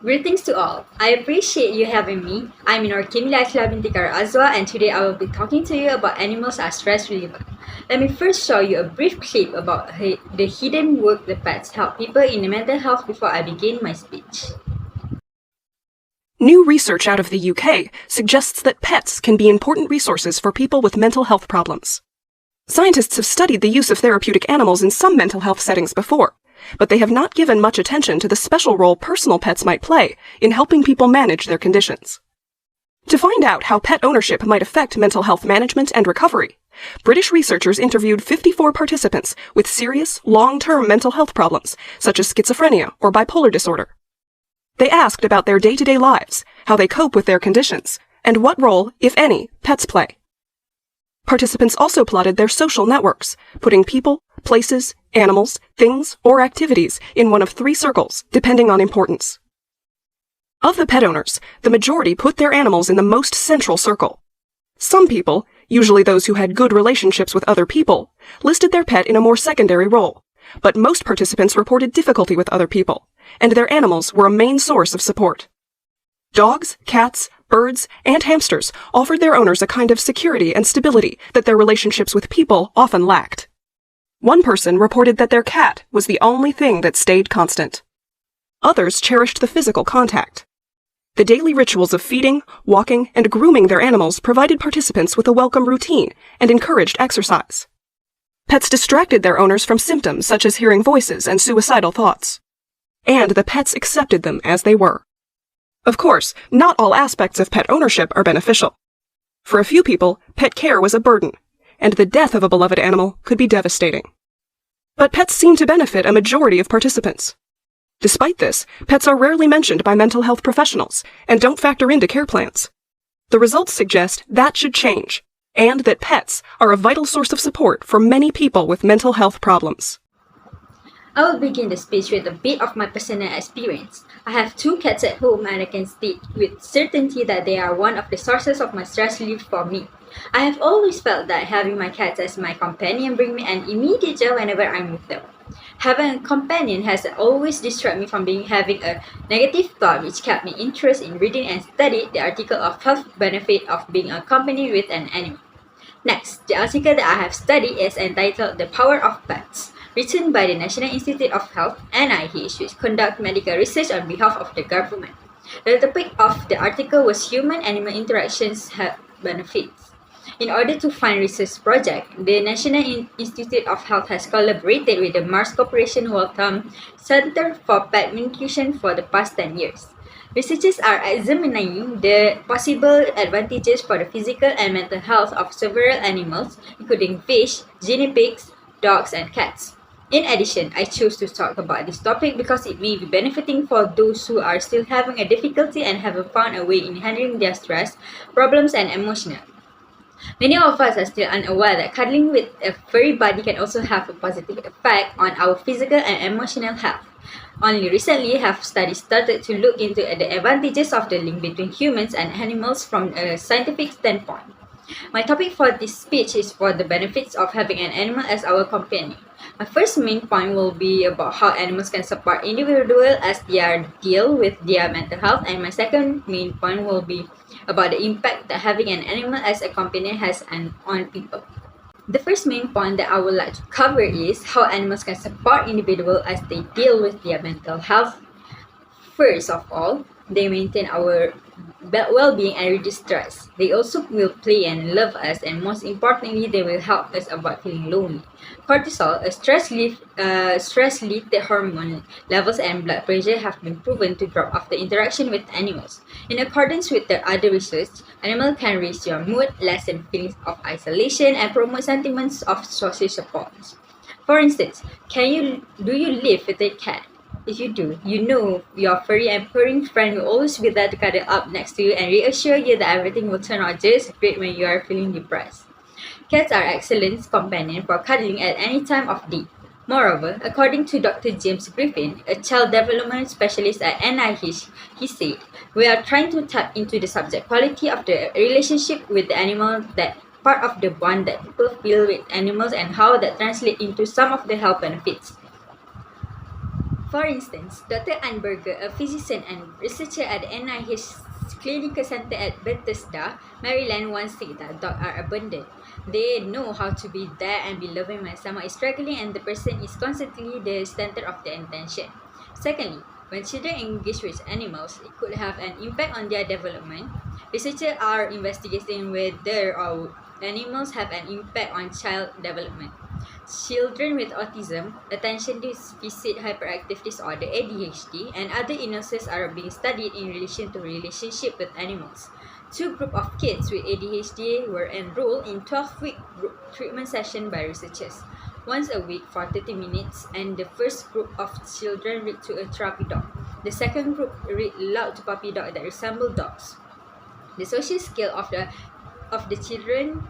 Greetings to all. I appreciate you having me. I'm in our Camelia Aqielah BINTI AZWA, and today I will be talking to you about animals as stress reliever. Let me first show you a brief clip about the hidden work the pets help people in mental health before I begin my speech. New research out of the UK suggests that pets can be important resources for people with mental health problems. Scientists have studied the use of therapeutic animals in some mental health settings before, but they have not given much attention to the special role personal pets might play in helping people manage their conditions. To find out how pet ownership might affect mental health management and recovery, British researchers interviewed 54 participants with serious, long-term mental health problems, such as schizophrenia or bipolar disorder. They asked about their day-to-day lives, how they cope with their conditions, and what role, if any, pets play. Participants also plotted their social networks, putting people, places, animals, things, or activities in one of 3 circles, depending on importance. Of the pet owners, the majority put their animals in the most central circle. Some people, usually those who had good relationships with other people, listed their pet in a more secondary role, but most participants reported difficulty with other people, and their animals were a main source of support. Dogs, cats, birds, and hamsters offered their owners a kind of security and stability that their relationships with people often lacked. One person reported that their cat was the only thing that stayed constant. Others cherished the physical contact. The daily rituals of feeding, walking, and grooming their animals provided participants with a welcome routine and encouraged exercise. Pets distracted their owners from symptoms such as hearing voices and suicidal thoughts. And the pets accepted them as they were. Of course, not all aspects of pet ownership are beneficial. For a few people, pet care was a burden, and the death of a beloved animal could be devastating. But pets seem to benefit a majority of participants. Despite this, pets are rarely mentioned by mental health professionals and don't factor into care plans. The results suggest that should change, and that pets are a vital source of support for many people with mental health problems. I will begin the speech with a bit of my personal experience. I have 2 cats at home, and I can state with certainty that they are one of the sources of my stress relief for me. I have always felt that having my cats as my companion brings me an immediate joy whenever I'm with them. Having a companion has always distracted me from having a negative thought, which kept me interested in reading and studied the article of health benefit of being accompanied with an animal. Next, the article that I have studied is entitled The Power of Pets, written by the National Institute of Health, NIH, which conduct medical research on behalf of the government. The topic of the article was human-animal interactions health benefits. In order to fund research project, the National Institute of Health has collaborated with the Mars Corporation Waltham Center for Pet Nutrition for the past 10 years. Researchers are examining the possible advantages for the physical and mental health of several animals, including fish, guinea pigs, dogs, and cats. In addition, I chose to talk about this topic because it may be benefiting for those who are still having a difficulty and haven't found a way in handling their stress, problems, and emotional. Many of us are still unaware that cuddling with a furry buddy can also have a positive effect on our physical and emotional health. Only recently have studies started to look into the advantages of the link between humans and animals from a scientific standpoint. My topic for this speech is for the benefits of having an animal as our companion. My first main point will be about how animals can support individuals as they deal with their mental health, and my second main point will be about the impact that having an animal as a companion has on people. The first main point that I would like to cover is how animals can support individuals as they deal with their mental health. First of all, they maintain our well-being and reduce stress. They also will play and love us, and most importantly, they will help us avoid feeling lonely. Cortisol, a stress-related hormone levels and blood pressure have been proven to drop after interaction with animals. In accordance with the other research, animals can raise your mood, lessen feelings of isolation, and promote sentiments of social support. For instance, do you live with a cat? If you do, you know your furry and purring friend will always be there to cuddle up next to you and reassure you that everything will turn out just great when you are feeling depressed. Cats are excellent companions for cuddling at any time of day. Moreover, according to Dr. James Griffin, a child development specialist at NIH, he said, "We are trying to tap into the subject quality of the relationship with the animal, that part of the bond that people feel with animals, and how that translates into some of the health benefits." For instance, Dr. Anberger, a physician and researcher at the NIH Clinical Center at Bethesda, Maryland, once said that dogs are abundant. They know how to be there and be loving when someone is struggling and the person is constantly the center of their attention. Secondly, when children engage with animals, it could have an impact on their development. Researchers are investigating whether animals have an impact on child development. Children with autism, attention deficit hyperactive disorder (ADHD), and other illnesses are being studied in relation to relationship with animals. Two groups of kids with ADHD were enrolled in 12-week group treatment session by researchers, once a week for 30 minutes, and the first group of children read to a therapy dog. The second group read loud to puppy dogs that resemble dogs. The social skill of the children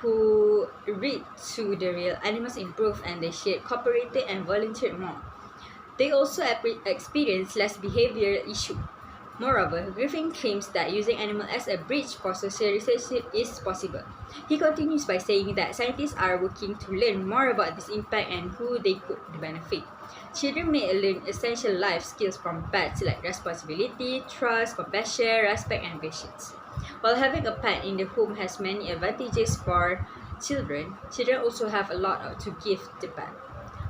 who read to the real animals improved and they shared, cooperated and volunteered more. They also experienced less behavioral issue. Moreover, Griffin claims that using animals as a bridge for social relationship is possible. He continues by saying that scientists are working to learn more about this impact and who they could benefit. Children may learn essential life skills from pets like responsibility, trust, compassion, respect, and patience. While having a pet in the home has many advantages for children, children also have a lot to give the pet.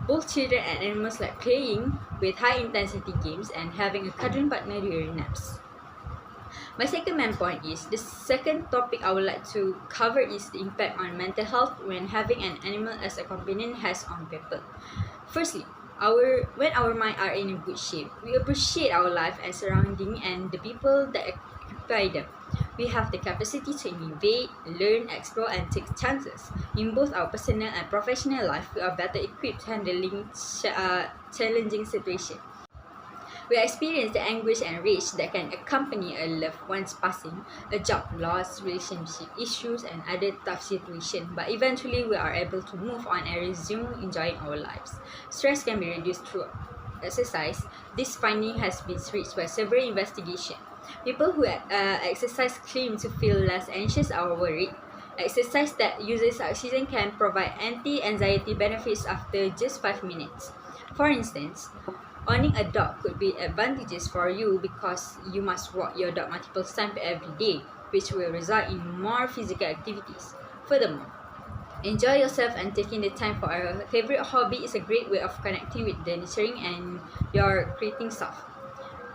Both children and animals like playing with high-intensity games and having a cuddling partner during naps. My second main point is, the second topic I would like to cover is the impact on mental health when having an animal as a companion has on people. Firstly, when our minds are in a good shape, we appreciate our life and surrounding and the people that occupy them. We have the capacity to innovate, learn, explore, and take chances. In both our personal and professional life, we are better equipped handling challenging situations. We experience the anguish and rage that can accompany a loved one's passing, a job loss, relationship issues, and other tough situations. But eventually, we are able to move on and resume enjoying our lives. Stress can be reduced through exercise. This finding has been reached by several investigations. People who exercise claim to feel less anxious or worried. Exercise that uses oxygen can provide anti-anxiety benefits after just 5 minutes. For instance, owning a dog could be advantageous for you because you must walk your dog multiple times every day, which will result in more physical activities. Furthermore, enjoy yourself and taking the time for a favorite hobby is a great way of connecting with the nurturing and your creating self.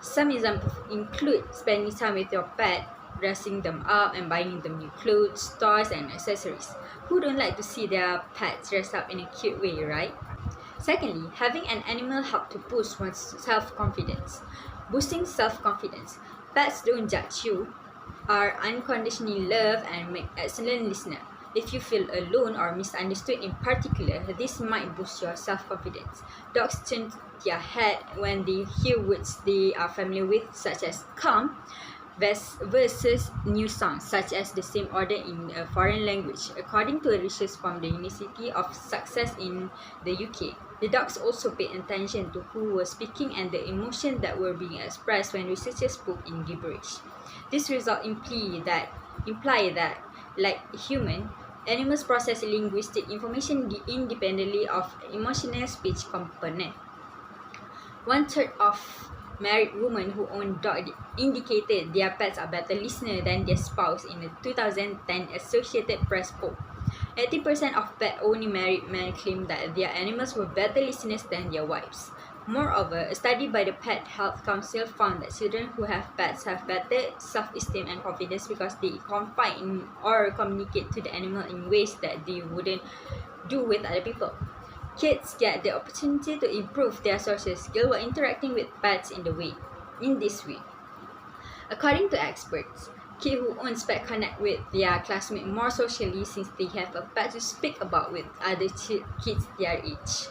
Some examples include spending time with your pet, dressing them up and buying them new clothes, toys, and accessories. Who don't like to see their pets dressed up in a cute way, right? Secondly, having an animal helps to boost one's self-confidence. Boosting self-confidence. Pets don't judge you, are unconditionally loved, and make excellent listeners. If you feel alone or misunderstood in particular, this might boost your self-confidence. Dogs turn their head when they hear words they are familiar with, such as come, versus new sounds, such as the same order in a foreign language. According to research from the University of Sussex in the UK, the dogs also paid attention to who was speaking and the emotions that were being expressed when researchers spoke in gibberish. This result imply that, like human, animals process linguistic information independently of emotional speech component. 1/3 of married women who own dogs indicated their pets are better listeners than their spouse in a 2010 Associated Press poll. 80% of pet-owning married men claim that their animals were better listeners than their wives. Moreover, a study by the Pet Health Council found that children who have pets have better self-esteem and confidence because they confide in or communicate to the animal in ways that they wouldn't do with other people. Kids get the opportunity to improve their social skills while interacting with pets in this way. According to experts, kids who own pets connect with their classmates more socially since they have a pet to speak about with other kids their age.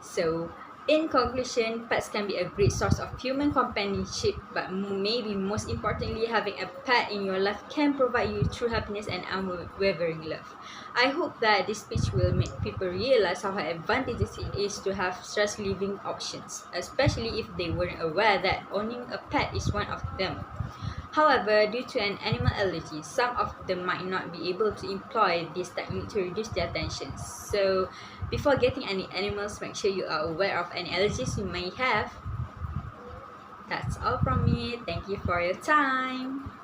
So, in conclusion, pets can be a great source of human companionship, but maybe most importantly, having a pet in your life can provide you true happiness and unwavering love. I hope that this speech will make people realize how advantageous it is to have stress relieving options, especially if they weren't aware that owning a pet is one of them. However, due to an animal allergy, some of them might not be able to employ this technique to reduce their tension. So, Before getting any animals, make sure you are aware of any allergies you may have. That's all from me. Thank you for your time.